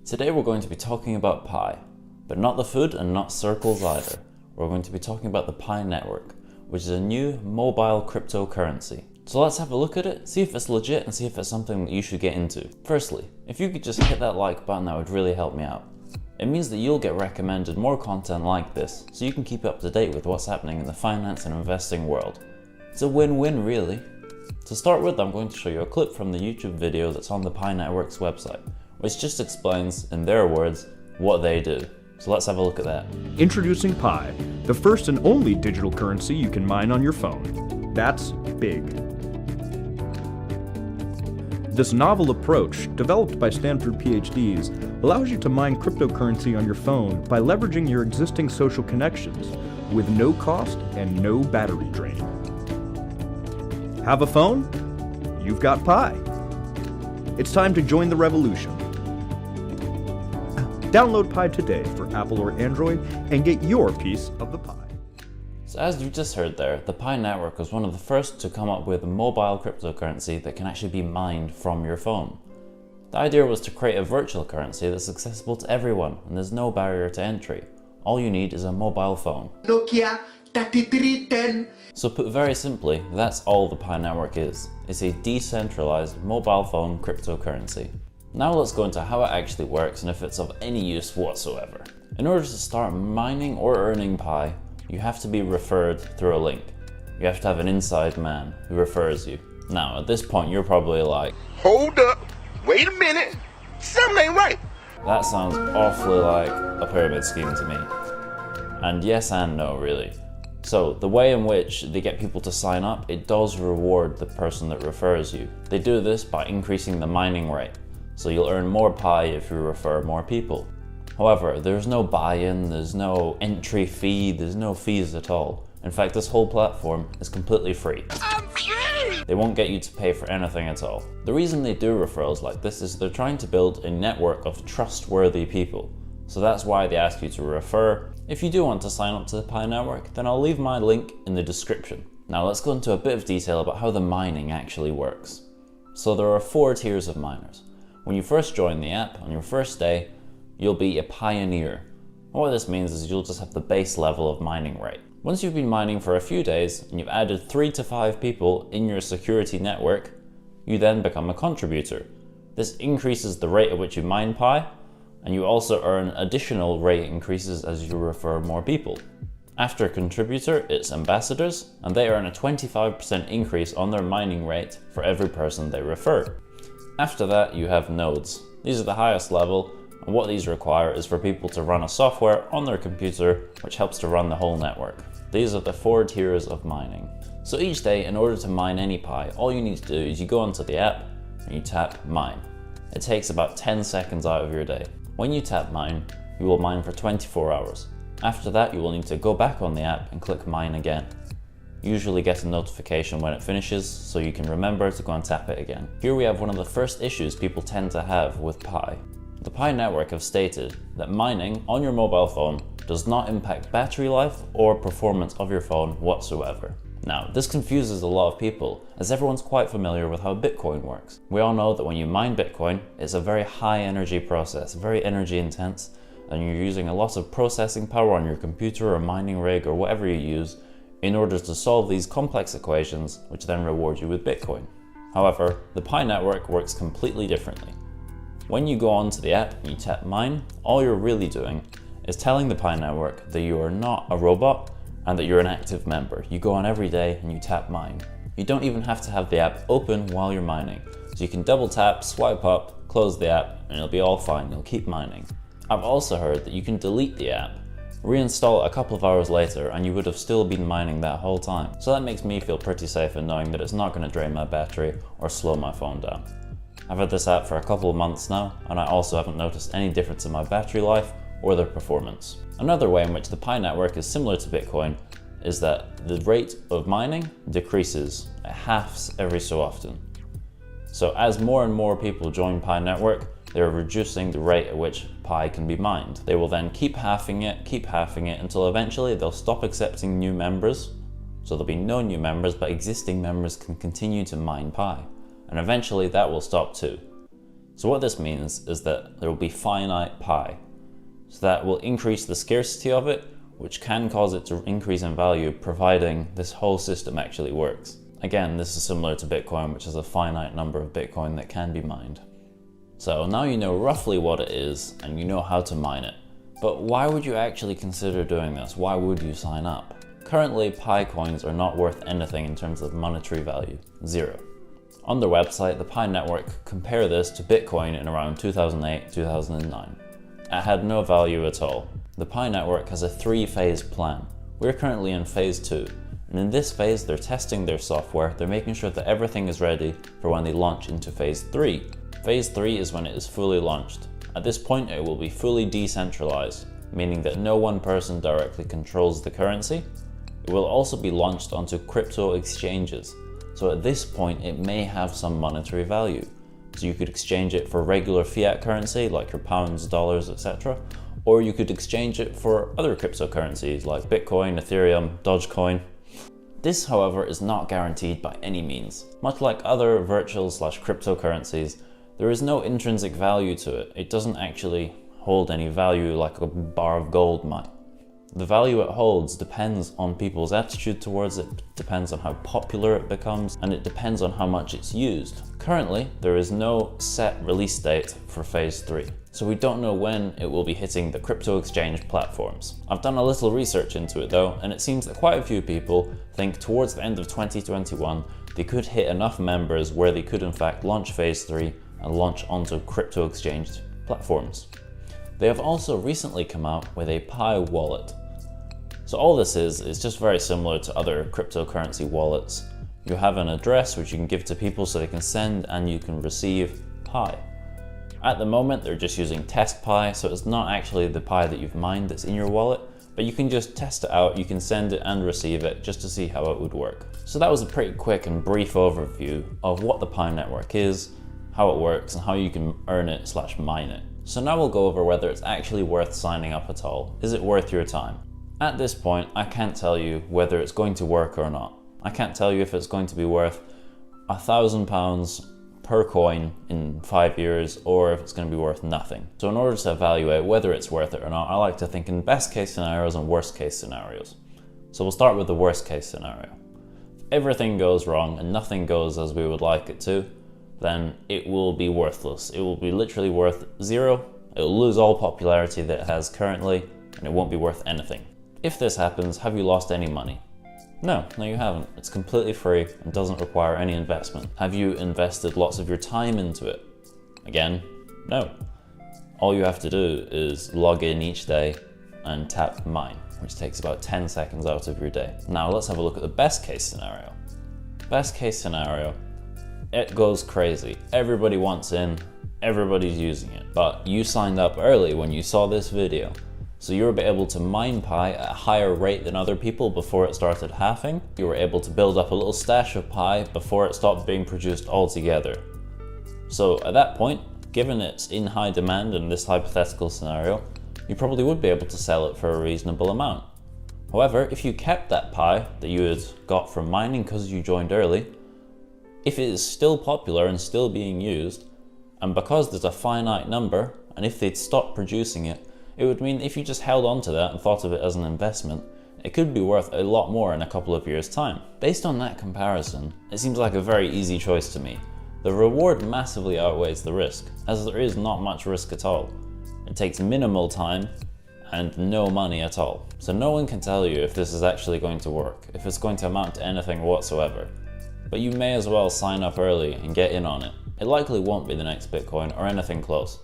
Today we're going to be talking about Pi, but not the food and not circles either. We're going to be talking about the Pi network, which is a new mobile cryptocurrency. So let's have a look at it, see if it's legit and see if it's something that you should get into. Firstly, if you could just hit that like button, that would really help me out. It means that you'll get recommended more content like this, so you can keep up to date with what's happening in the finance and investing world. It's a win-win really. To start with, I'm going to show you a clip from the YouTube video that's on the Pi Network's website, which just explains, in their words, what they do. So let's have a look at that. Introducing Pi, the first and only digital currency you can mine on your phone. That's big. This novel approach, developed by Stanford PhDs, allows you to mine cryptocurrency on your phone by leveraging your existing social connections with no cost and no battery drain. Have a phone? You've got Pi. It's time to join the revolution. Download Pi today for Apple or Android and get your piece of the pie. So as you just heard there, the Pi network was one of the first to come up with a mobile cryptocurrency that can actually be mined from your phone. The idea was to create a virtual currency that's accessible to everyone and there's no barrier to entry. All you need is a mobile phone. Nokia 3310. So put very simply, that's all the Pi network is. It's a decentralized mobile phone cryptocurrency. Now let's go into how it actually works and if it's of any use whatsoever. In order to start mining or earning Pi, you have to be referred through a link. You have to have an inside man who refers you. Now at this point you're probably like, Hold up, wait a minute, something ain't right. that sounds awfully like a pyramid scheme to me. And yes and no really. So the way in which they get people to sign up, it does reward the person that refers you. They do this by increasing the mining rate. So you'll earn more Pi if you refer more people. However, there's no buy-in, there's no entry fee, there's no fees at all. In fact, this whole platform is completely free. I'm free. They won't get you to pay for anything at all. The reason they do referrals like this is they're trying to build a network of trustworthy people. So that's why they ask you to refer. If you do want to sign up to the Pi network, then I'll leave my link in the description. Now let's go into a bit of detail about how the mining actually works. So there are 4 tiers of miners. When you first join the app, on your first day, you'll be a pioneer. And what this means is you'll just have the base level of mining rate. Once you've been mining for a few days and you've added 3 to 5 people in your security network, you then become a contributor. This increases the rate at which you mine Pi, and you also earn additional rate increases as you refer more people. After contributor, it's ambassadors, and they earn a 25% increase on their mining rate for every person they refer. After that, you have nodes. These are the highest level, and what these require is for people to run a software on their computer which helps to run the whole network. These are the 4 tiers of mining. So each day, in order to mine any Pi, all you need to do is you go onto the app and you tap mine. It takes about 10 seconds out of your day. When you tap mine, you will mine for 24 hours. After that, you will need to go back on the app and click mine again. Usually get a notification when it finishes, so you can remember to go and tap it again. Here we have one of the first issues people tend to have with Pi. The Pi network have stated that mining on your mobile phone does not impact battery life or performance of your phone whatsoever. Now, this confuses a lot of people, as everyone's quite familiar with how Bitcoin works. We all know that when you mine Bitcoin, it's a very high energy process, very energy intense, and you're using a lot of processing power on your computer or mining rig or whatever you use in order to solve these complex equations, which then reward you with Bitcoin. However, the Pi network works completely differently. When you go onto the app and you tap mine, all you're really doing is telling the Pi network that you are not a robot and that you're an active member. You go on every day and you tap mine. You don't even have to have the app open while you're mining. So you can double tap, swipe up, close the app, and it'll be all fine, you'll keep mining. I've also heard that you can delete the app, reinstall it a couple of hours later, and you would have still been mining that whole time. So that makes me feel pretty safe in knowing that it's not going to drain my battery or slow my phone down. I've had this app for a couple of months now, and I also haven't noticed any difference in my battery life or the performance. Another way in which the Pi network is similar to Bitcoin is that the rate of mining decreases. It halves every so often. So as more and more people join Pi network, they're reducing the rate at which Pi can be mined. They will then keep halving it until eventually they'll stop accepting new members. So there'll be no new members, but existing members can continue to mine Pi. And eventually that will stop too. So what this means is that there will be finite pi. So that will increase the scarcity of it, which can cause it to increase in value, providing this whole system actually works. Again, this is similar to Bitcoin, which has a finite number of Bitcoin that can be mined. So now you know roughly what it is and you know how to mine it. But why would you actually consider doing this? Why would you sign up? Currently, Pi coins are not worth anything in terms of monetary value, 0. On their website, the Pi network compare this to Bitcoin in around 2008, 2009. It had no value at all. The Pi network has a 3-phase plan. We're currently in phase 2, and in this phase they're testing their software, they're making sure that everything is ready for when they launch into phase 3. Phase 3 is when it is fully launched. At this point it will be fully decentralized, meaning that no one person directly controls the currency. It will also be launched onto crypto exchanges, so at this point it may have some monetary value. So you could exchange it for regular fiat currency like your pounds, dollars, etc. Or you could exchange it for other cryptocurrencies like Bitcoin, Ethereum, Dogecoin. This, however, is not guaranteed by any means. Much like other virtual/cryptocurrencies, there is no intrinsic value to it. It doesn't actually hold any value like a bar of gold might. The value it holds depends on people's attitude towards it, depends on how popular it becomes, and it depends on how much it's used. Currently, there is no set release date for phase 3, so we don't know when it will be hitting the crypto exchange platforms. I've done a little research into it though, and it seems that quite a few people think towards the end of 2021 they could hit enough members where they could in fact launch phase 3 and launch onto crypto exchange platforms. They have also recently come out with a Pi wallet. So all this is just very similar to other cryptocurrency wallets. You have an address which you can give to people so they can send and you can receive Pi. At the moment they're just using test Pi, so it's not actually the Pi that you've mined that's in your wallet, but you can just test it out, you can send it and receive it just to see how it would work. So that was a pretty quick and brief overview of what the Pi network is, how it works, and how you can earn it/mine it. So now we'll go over whether it's actually worth signing up at all. Is it worth your time? At this point, I can't tell you whether it's going to work or not. I can't tell you if it's going to be worth £1,000 per coin in 5 years or if it's going to be worth nothing. So in order to evaluate whether it's worth it or not, I like to think in best case scenarios and worst case scenarios. So we'll start with the worst case scenario. If everything goes wrong and nothing goes as we would like it to, then it will be worthless. It will be literally worth 0. It will lose all popularity that it has currently and it won't be worth anything. If this happens, have you lost any money? No, you haven't. It's completely free and doesn't require any investment. Have you invested lots of your time into it? Again, no. All you have to do is log in each day and tap mine, which takes about 10 seconds out of your day. Now let's have a look at the best case scenario. Best case scenario, it goes crazy. Everybody wants in, everybody's using it, but you signed up early when you saw this video. So you were able to mine Pi at a higher rate than other people before it started halving. You were able to build up a little stash of Pi before it stopped being produced altogether. So at that point, given it's in high demand in this hypothetical scenario, you probably would be able to sell it for a reasonable amount. However, if you kept that Pi that you had got from mining because you joined early, if it is still popular and still being used, and because there's a finite number, and if they'd stopped producing it, it would mean if you just held on to that and thought of it as an investment, it could be worth a lot more in a couple of years' time. Based on that comparison, it seems like a very easy choice to me. The reward massively outweighs the risk, as there is not much risk at all. It takes minimal time and no money at all. So no one can tell you if this is actually going to work, if it's going to amount to anything whatsoever. But you may as well sign up early and get in on it. It likely won't be the next Bitcoin or anything close.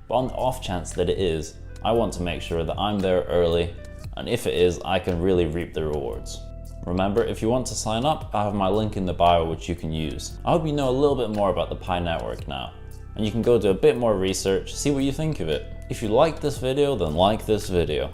But on the off chance that it is, I want to make sure that I'm there early, and if it is, I can really reap the rewards. Remember, if you want to sign up, I have my link in the bio which you can use. I hope you know a little bit more about the Pi network now, and you can go do a bit more research, see what you think of it. If you like this video, then like this video.